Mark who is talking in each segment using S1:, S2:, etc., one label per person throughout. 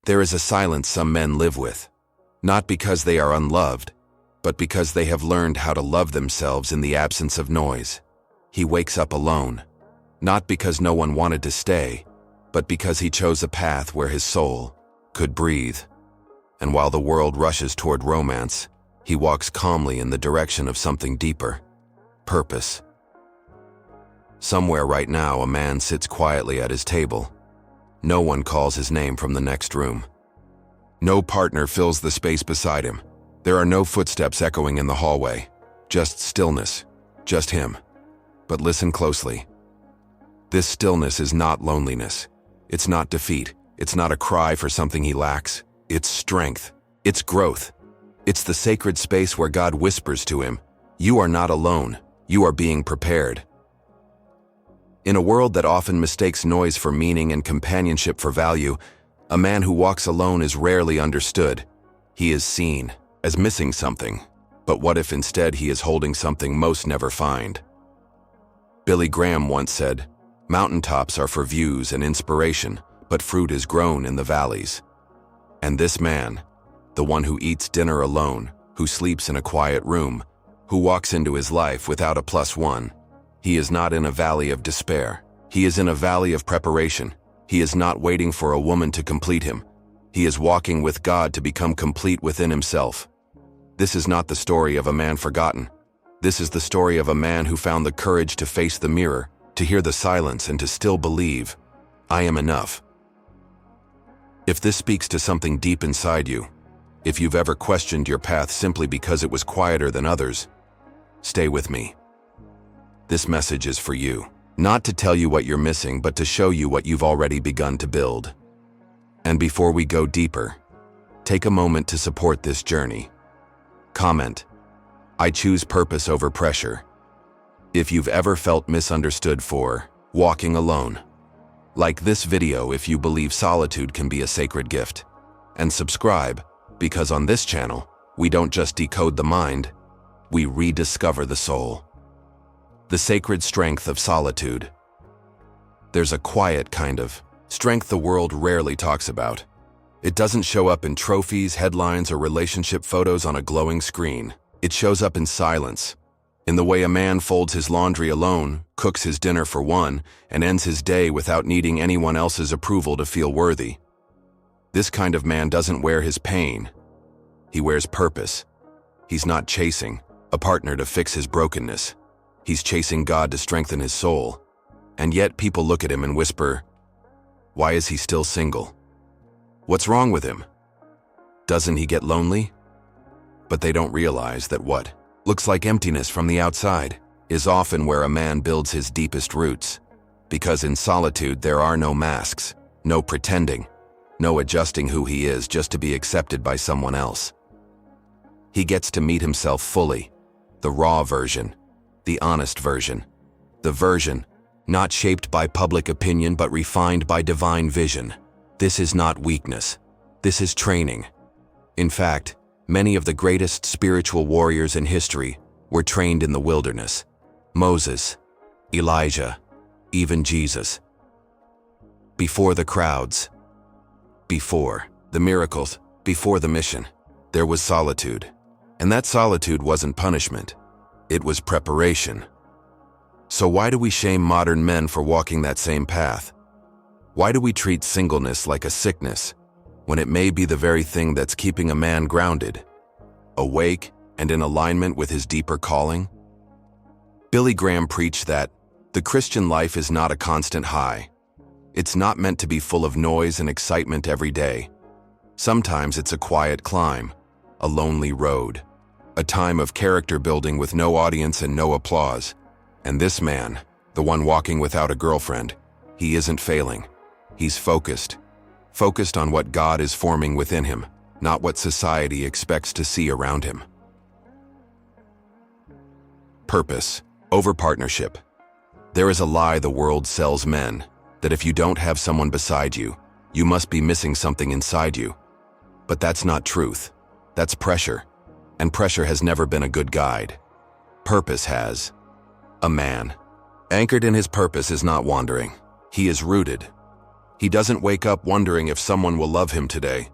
S1: There is a silence some men live with, not because they are unloved, but because they have learned how to love themselves in the absence of noise. He wakes up alone, not because no one wanted to stay, but because he chose a path where his soul could breathe. And while the world rushes toward romance, he walks calmly in the direction of something deeper: purpose. Somewhere right now, a man sits quietly at his table. No one calls his name from the next room. No partner fills the space beside him. There are no footsteps echoing in the hallway. Just stillness. Just him. But listen closely. This stillness is not loneliness. It's not defeat. It's not a cry for something he lacks. It's strength. It's growth. It's the sacred space where God whispers to him, "You are not alone. You are being prepared." In a world that often mistakes noise for meaning and companionship for value, a man who walks alone is rarely understood. He is seen as missing something. But what if instead he is holding something most never find? Billy Graham once said, "Mountaintops are for views and inspiration, but fruit is grown in the valleys." And this man, the one who eats dinner alone, who sleeps in a quiet room, who walks into his life without a +1, he is not in a valley of despair. He is in a valley of preparation. He is not waiting for a woman to complete him. He is walking with God to become complete within himself. This is not the story of a man forgotten. This is the story of a man who found the courage to face the mirror, to hear the silence, and to still believe, "I am enough." If this speaks to something deep inside you, if you've ever questioned your path simply because it was quieter than others, stay with me. This message is for you, not to tell you what you're missing, but to show you what you've already begun to build. And before we go deeper, take a moment to support this journey. Comment, "I choose purpose over pressure," if you've ever felt misunderstood for walking alone. Like this video if you believe solitude can be a sacred gift. And subscribe, because on this channel, we don't just decode the mind, we rediscover the soul. The sacred strength of solitude. There's a quiet kind of strength the world rarely talks about. It doesn't show up in trophies, headlines, or relationship photos on a glowing screen. It shows up in silence, in the way a man folds his laundry alone, cooks his dinner for one, and ends his day without needing anyone else's approval to feel worthy. This kind of man doesn't wear his pain. He wears purpose. He's not chasing a partner to fix his brokenness. He's chasing God to strengthen his soul. And yet people look at him and whisper, "Why is he still single? What's wrong with him? Doesn't he get lonely?" But they don't realize that what looks like emptiness from the outside is often where a man builds his deepest roots. Because in solitude there are no masks, no pretending, no adjusting who he is just to be accepted by someone else. He gets to meet himself fully, the raw version, the honest version, the version not shaped by public opinion but refined by divine vision. This is not weakness. This is training. In fact, many of the greatest spiritual warriors in history were trained in the wilderness. Moses, Elijah, even Jesus. Before the crowds, before the miracles, before the mission, there was solitude. And that solitude wasn't punishment. It was preparation. So why do we shame modern men for walking that same path? Why do we treat singleness like a sickness, when it may be the very thing that's keeping a man grounded, awake, and in alignment with his deeper calling? Billy Graham preached that the Christian life is not a constant high. It's not meant to be full of noise and excitement every day. Sometimes it's a quiet climb, a lonely road, a time of character building with no audience and no applause. And this man, the one walking without a girlfriend, he isn't failing. He's focused. Focused on what God is forming within him, not what society expects to see around him. Purpose over partnership. There is a lie the world sells men, that if you don't have someone beside you, you must be missing something inside you. But that's not truth. That's pressure. And pressure has never been a good guide. Purpose has. A man anchored in his purpose is not wandering. He is rooted. He doesn't wake up wondering if someone will love him today.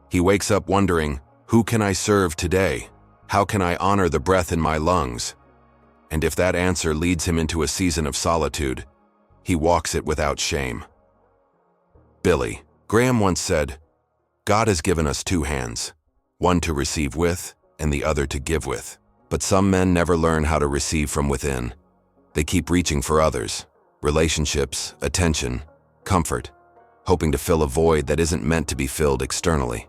S1: He wakes up wondering, who can I serve today? How can I honor the breath in my lungs? And if that answer leads him into a season of solitude, he walks it without shame. Billy Graham once said, God has given us two hands, one to receive with and the other to give with. But some men never learn how to receive from within. They keep reaching for others, relationships, attention, comfort, hoping to fill a void that isn't meant to be filled externally.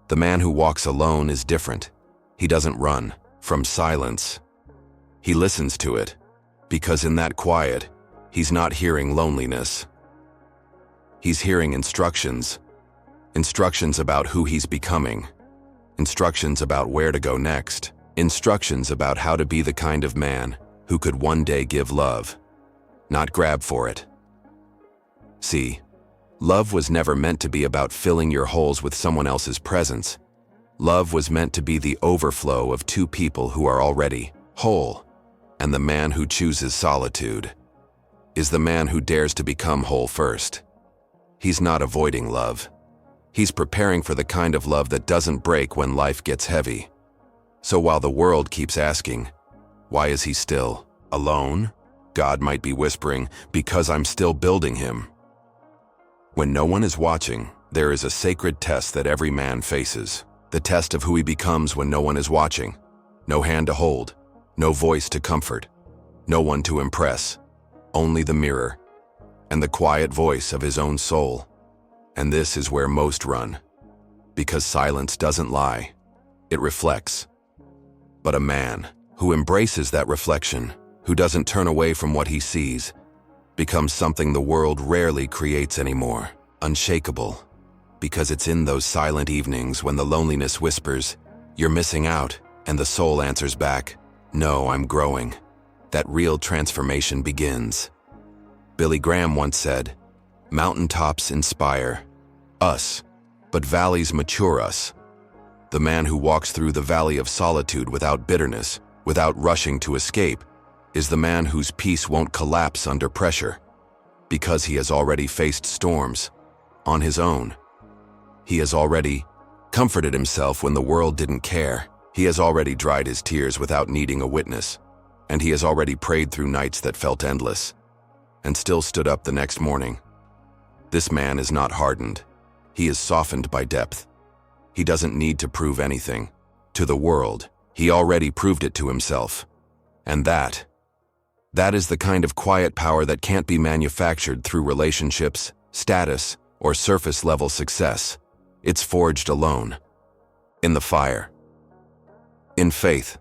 S1: The man who walks alone is different. He doesn't run from silence. He listens to it, because in that quiet, he's not hearing loneliness. He's hearing instructions. Instructions about who he's becoming. Instructions about where to go next. Instructions about how to be the kind of man who could one day give love, not grab for it. See, love was never meant to be about filling your holes with someone else's presence. Love was meant to be the overflow of two people who are already whole, and the man who chooses solitude is the man who dares to become whole first. He's not avoiding love. He's preparing for the kind of love that doesn't break when life gets heavy. So while the world keeps asking, why is he still alone? God might be whispering, because I'm still building him. When no one is watching, there is a sacred test that every man faces. The test of who he becomes when no one is watching. No hand to hold, no voice to comfort, no one to impress, only the mirror and the quiet voice of his own soul. And this is where most run, because silence doesn't lie, it reflects. But a man who embraces that reflection, who doesn't turn away from what he sees, becomes something the world rarely creates anymore, unshakable, because it's in those silent evenings when the loneliness whispers, you're missing out, and the soul answers back, no, I'm growing, that real transformation begins. Billy Graham once said, mountaintops inspire us, but valleys mature us. The man who walks through the valley of solitude without bitterness, without rushing to escape, is the man whose peace won't collapse under pressure, because he has already faced storms on his own. He has already comforted himself when the world didn't care. He has already dried his tears without needing a witness, and he has already prayed through nights that felt endless, and still stood up the next morning. This man is not hardened. He is softened by depth. He doesn't need to prove anything to the world. He already proved it to himself. And that is the kind of quiet power that can't be manufactured through relationships, status, or surface-level success. It's forged alone, in the fire, in faith,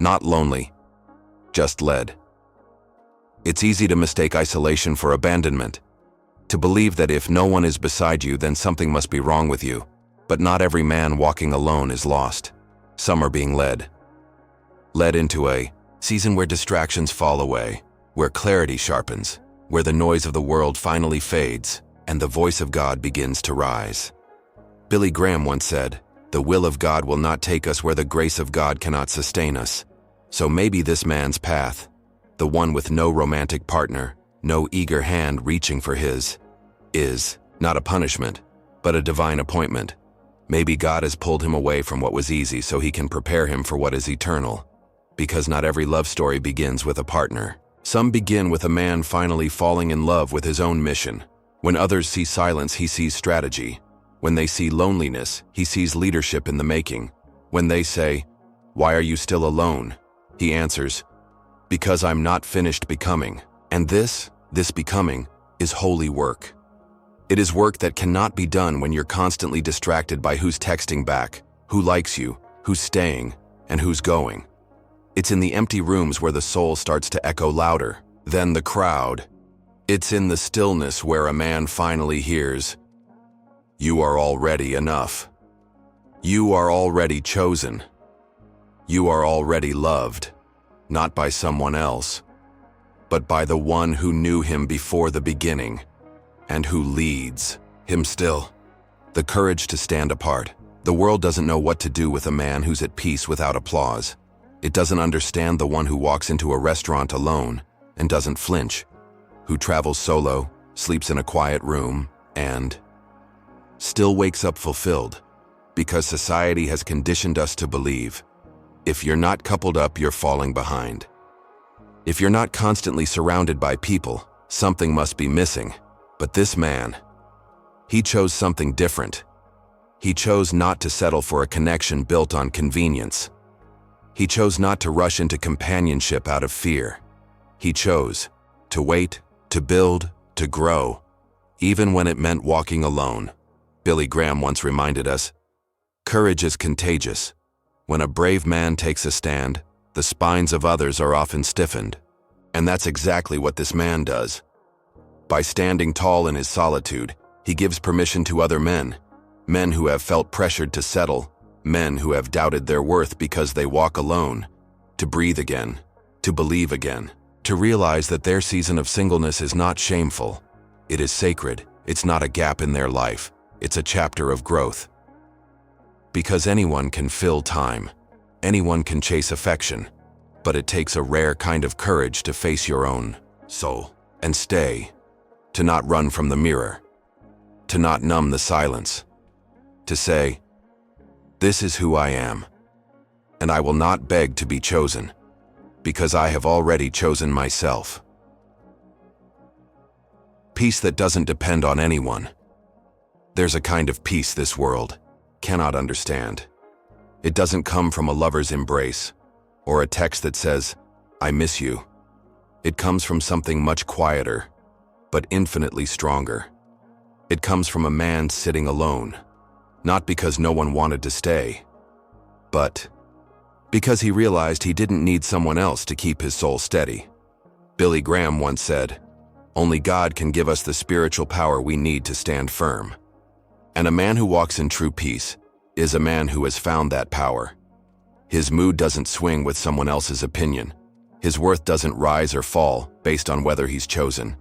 S1: not lonely, just led. It's easy to mistake isolation for abandonment, to believe that if no one is beside you, then something must be wrong with you. But not every man walking alone is lost. Some are being led into a season where distractions fall away, where clarity sharpens, where the noise of the world finally fades, and the voice of God begins to rise. Billy Graham once said, the will of God will not take us where the grace of God cannot sustain us. So maybe this man's path, the one with no romantic partner, no eager hand reaching for his, is not a punishment, but a divine appointment. Maybe God has pulled him away from what was easy so he can prepare him for what is eternal. Because not every love story begins with a partner. Some begin with a man finally falling in love with his own mission. When others see silence, he sees strategy. When they see loneliness, he sees leadership in the making. When they say, why are you still alone? He answers, because I'm not finished becoming. And this becoming, is holy work. It is work that cannot be done when you're constantly distracted by who's texting back, who likes you, who's staying, and who's going. It's in the empty rooms where the soul starts to echo louder than the crowd. It's in the stillness where a man finally hears, you are already enough. You are already chosen. You are already loved, not by someone else, but by the one who knew him before the beginning, and who leads him still. The courage to stand apart. The world doesn't know what to do with a man who's at peace without applause. It doesn't understand the one who walks into a restaurant alone and doesn't flinch, who travels solo, sleeps in a quiet room, and still wakes up fulfilled, because society has conditioned us to believe, if you're not coupled up, you're falling behind. If you're not constantly surrounded by people, something must be missing. But this man, he chose something different. He chose not to settle for a connection built on convenience. He chose not to rush into companionship out of fear. He chose to wait, to build, to grow, even when it meant walking alone. Billy Graham once reminded us, courage is contagious. When a brave man takes a stand, the spines of others are often stiffened. And that's exactly what this man does. By standing tall in his solitude, he gives permission to other men who have felt pressured to settle, men who have doubted their worth because they walk alone, to breathe again, to believe again, to realize that their season of singleness is not shameful. It is sacred. It's not a gap in their life. It's a chapter of growth. Because anyone can fill time. Anyone can chase affection. But it takes a rare kind of courage to face your own soul and stay, to not run from the mirror, to not numb the silence, to say, this is who I am, and I will not beg to be chosen, because I have already chosen myself. Peace that doesn't depend on anyone. There's a kind of peace this world cannot understand. It doesn't come from a lover's embrace, or a text that says, I miss you. It comes from something much quieter, but infinitely stronger. It comes from a man sitting alone, not because no one wanted to stay, but because he realized he didn't need someone else to keep his soul steady. Billy Graham once said, only God can give us the spiritual power we need to stand firm. And a man who walks in true peace is a man who has found that power. His mood doesn't swing with someone else's opinion. His worth doesn't rise or fall based on whether he's chosen.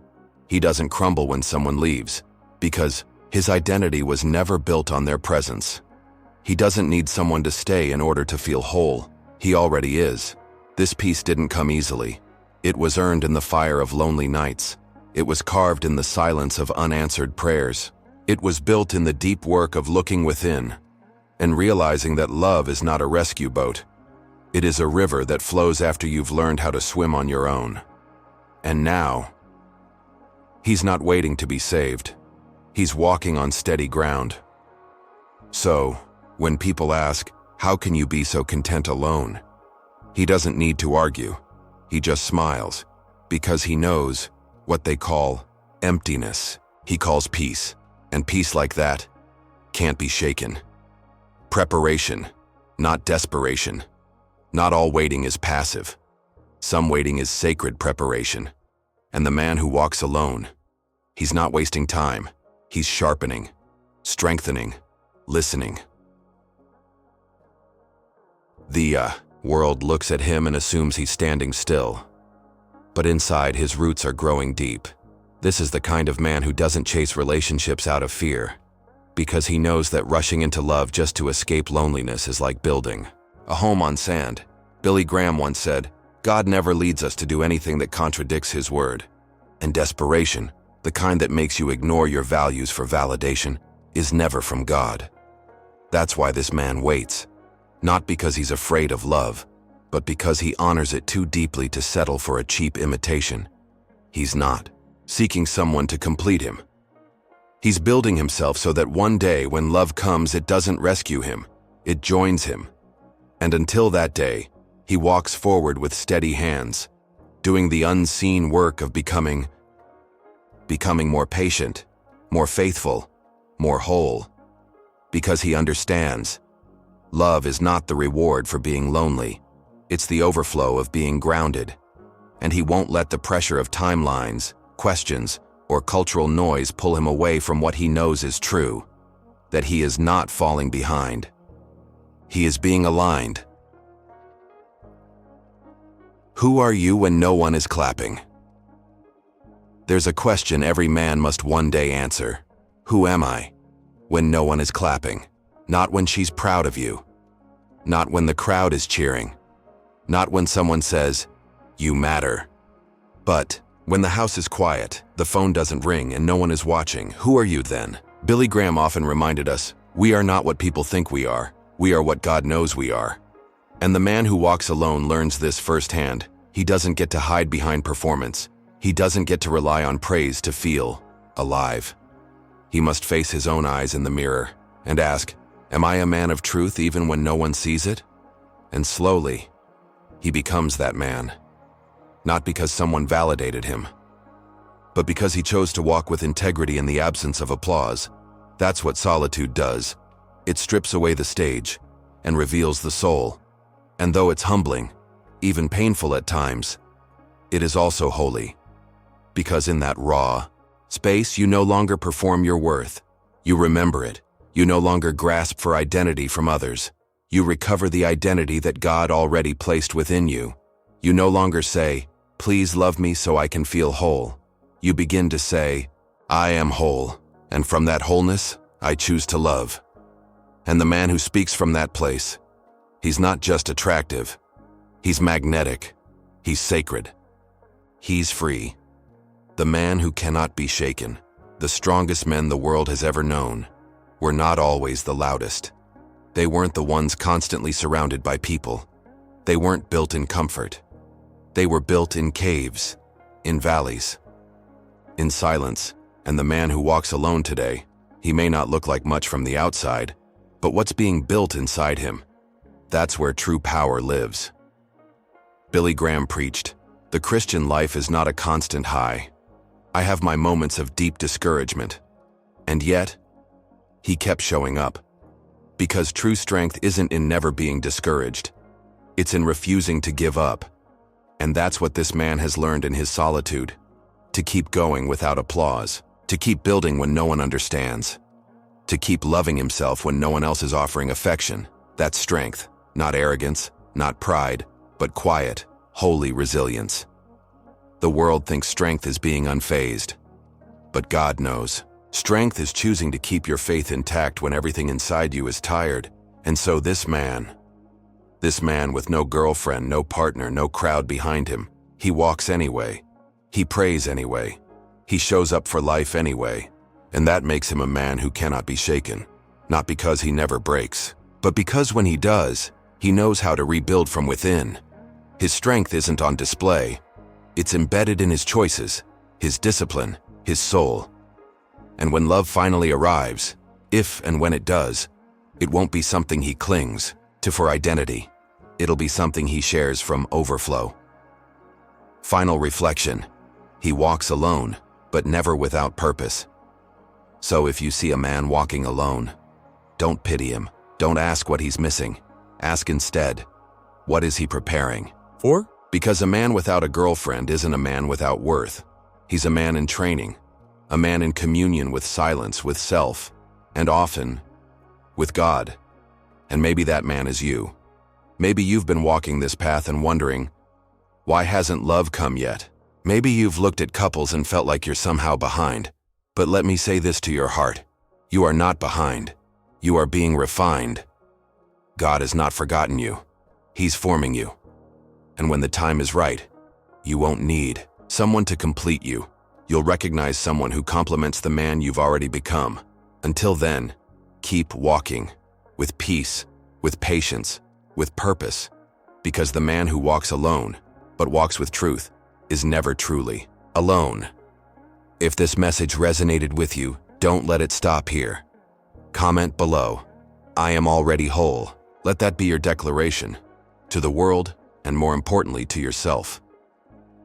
S1: He doesn't crumble when someone leaves, because his identity was never built on their presence. He doesn't need someone to stay in order to feel whole. He already is. This peace didn't come easily. It was earned in the fire of lonely nights. It was carved in the silence of unanswered prayers. It was built in the deep work of looking within and realizing that love is not a rescue boat. It is a river that flows after you've learned how to swim on your own. And now, he's not waiting to be saved. He's walking on steady ground. So, when people ask, how can you be so content alone? He doesn't need to argue. He just smiles, because he knows what they call emptiness. He calls peace, and peace like that can't be shaken. Preparation, not desperation. Not all waiting is passive. Some waiting is sacred preparation. And the man who walks alone, he's not wasting time. He's sharpening, strengthening, listening. The world looks at him and assumes he's standing still. But inside, his roots are growing deep. This is the kind of man who doesn't chase relationships out of fear, because he knows that rushing into love just to escape loneliness is like building a home on sand. Billy Graham once said, God never leads us to do anything that contradicts his word. And desperation, the kind that makes you ignore your values for validation, is never from God. That's why this man waits, not because he's afraid of love, but because he honors it too deeply to settle for a cheap imitation. He's not seeking someone to complete him. He's building himself so that one day when love comes, it doesn't rescue him, it joins him. And until that day, he walks forward with steady hands, doing the unseen work of becoming more patient, more faithful, more whole. Because he understands, love is not the reward for being lonely, it's the overflow of being grounded. And he won't let the pressure of timelines, questions, or cultural noise pull him away from what he knows is true, that he is not falling behind. He is being aligned. Who are you when no one is clapping? There's a question every man must one day answer. Who am I when no one is clapping? Not when she's proud of you. Not when the crowd is cheering. Not when someone says, you matter. But When the house is quiet, the phone doesn't ring, and no one is watching, who are you then? Billy Graham often reminded us, we are not what people think we are what God knows we are. And the man who walks alone learns this firsthand. He doesn't get to hide behind performance. He doesn't get to rely on praise to feel alive. He must face his own eyes in the mirror and ask, am I a man of truth even when no one sees it? And slowly, he becomes that man. Not because someone validated him, but because he chose to walk with integrity in the absence of applause. That's what solitude does. It strips away the stage and reveals the soul. And though it's humbling, even painful at times, it is also holy. Because in that raw space, you no longer perform your worth. You remember it. You no longer grasp for identity from others. You recover the identity that God already placed within you. You no longer say, please love me so I can feel whole. You begin to say, I am whole, and from that wholeness, I choose to love. And the man who speaks from that place, he's not just attractive. He's magnetic. He's sacred. He's free. The man who cannot be shaken. The strongest men the world has ever known were not always the loudest. They weren't the ones constantly surrounded by people. They weren't built in comfort. They were built in caves, in valleys, in silence. And the man who walks alone today, he may not look like much from the outside, but what's being built inside him, that's where true power lives. Billy Graham preached, the Christian life is not a constant high. I have my moments of deep discouragement. And yet, he kept showing up. Because true strength isn't in never being discouraged. It's in refusing to give up. And that's what this man has learned in his solitude. To keep going without applause. To keep building when no one understands. To keep loving himself when no one else is offering affection. That's strength, not arrogance, not pride, but quiet, holy resilience. The world thinks strength is being unfazed. But God knows. Strength is choosing to keep your faith intact when everything inside you is tired. And so this man with no girlfriend, no partner, no crowd behind him, he walks anyway. He prays anyway. He shows up for life anyway. And that makes him a man who cannot be shaken. Not because he never breaks, but because when he does, he knows how to rebuild from within. His strength isn't on display. It's embedded in his choices, his discipline, his soul. And when love finally arrives, if and when it does, it won't be something he clings to for identity. It'll be something he shares from overflow. Final reflection. He walks alone, but never without purpose. So if you see a man walking alone, don't pity him. Don't ask what he's missing. Ask instead, what is he preparing for? Because a man without a girlfriend isn't a man without worth. He's a man in training. A man in communion with silence, with self, and often, with God. And maybe that man is you. Maybe you've been walking this path and wondering, why hasn't love come yet? Maybe you've looked at couples and felt like you're somehow behind. But let me say this to your heart. You are not behind. You are being refined. God has not forgotten you. He's forming you. And when the time is right, you won't need someone to complete you. You'll recognize someone who complements the man you've already become. Until then, keep walking with peace, with patience, with purpose, because the man who walks alone, but walks with truth, is never truly alone. If this message resonated with you, don't let it stop here. Comment below, I am already whole. Let that be your declaration to the world and more importantly to yourself.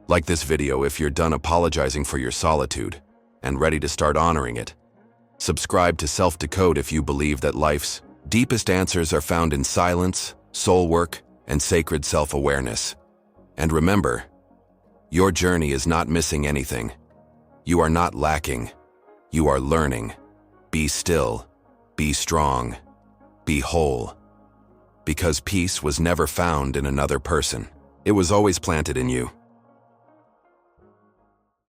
S1: Like this video if you're done apologizing for your solitude and ready to start honoring it. Subscribe to Decode if you believe that life's deepest answers are found in silence, soul work, and sacred self-awareness. And remember, your journey is not missing anything. You are not lacking. You are learning. Be still. Be strong. Be whole. Because peace was never found in another person. It was always planted in you.